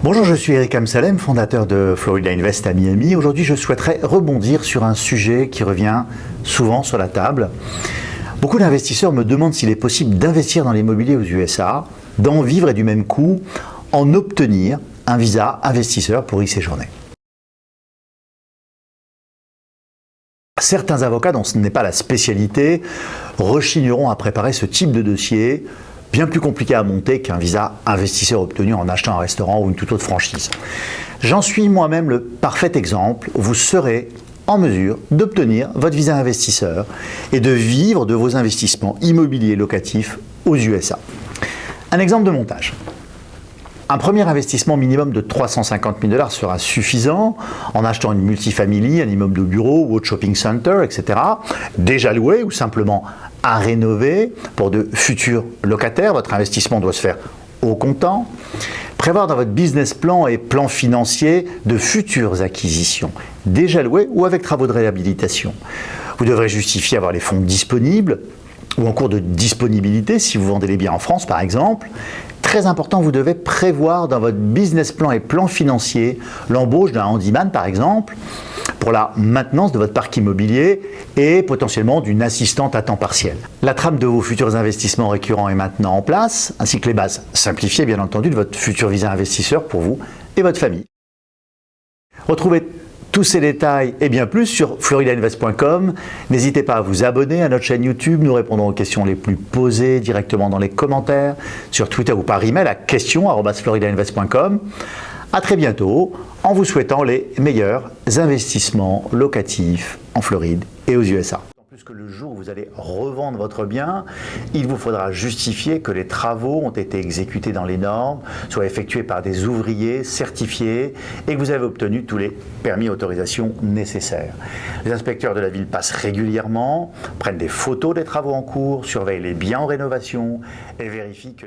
Bonjour, je suis Eric Amsalem, fondateur de Florida Invest à Miami. Aujourd'hui, je souhaiterais rebondir sur un sujet qui revient souvent sur la table. Beaucoup d'investisseurs me demandent s'il est possible d'investir dans l'immobilier aux USA, d'en vivre et du même coup, en obtenir un visa investisseur pour y séjourner. Certains avocats, dont ce n'est pas la spécialité, rechigneront à préparer ce type de dossier, bien plus compliqué à monter qu'un visa investisseur obtenu en achetant un restaurant ou une toute autre franchise. J'en suis moi-même le parfait exemple. Vous serez en mesure d'obtenir votre visa investisseur et de vivre de vos investissements immobiliers locatifs aux USA. Un exemple de montage. Un premier investissement minimum de 350 000 $ sera suffisant en achetant une multifamily, un immeuble de bureau ou autre shopping center, etc. déjà loué ou simplement à rénover pour de futurs locataires. Votre investissement doit se faire au comptant. Prévoir dans votre business plan et plan financier de futures acquisitions, déjà louées ou avec travaux de réhabilitation. Vous devrez justifier avoir les fonds disponibles ou en cours de disponibilité si vous vendez les biens en France par exemple. Très important, vous devez prévoir dans votre business plan et plan financier l'embauche d'un handyman par exemple pour la maintenance de votre parc immobilier et potentiellement d'une assistante à temps partiel. La trame de vos futurs investissements récurrents est maintenant en place, ainsi que les bases simplifiées bien entendu de votre futur visa investisseur pour vous et votre famille. Retrouvez tous ces détails et bien plus sur floridainvest.com. N'hésitez pas à vous abonner à notre chaîne YouTube. Nous répondrons aux questions les plus posées directement dans les commentaires, sur Twitter ou par email à questions@floridainvest.com. À très bientôt en vous souhaitant les meilleurs investissements locatifs en Floride et aux USA. Plus que le jour où vous allez revendre votre bien, il vous faudra justifier que les travaux ont été exécutés dans les normes, soient effectués par des ouvriers certifiés et que vous avez obtenu tous les permis et autorisations nécessaires. Les inspecteurs de la ville passent régulièrement, prennent des photos des travaux en cours, surveillent les biens en rénovation et vérifient que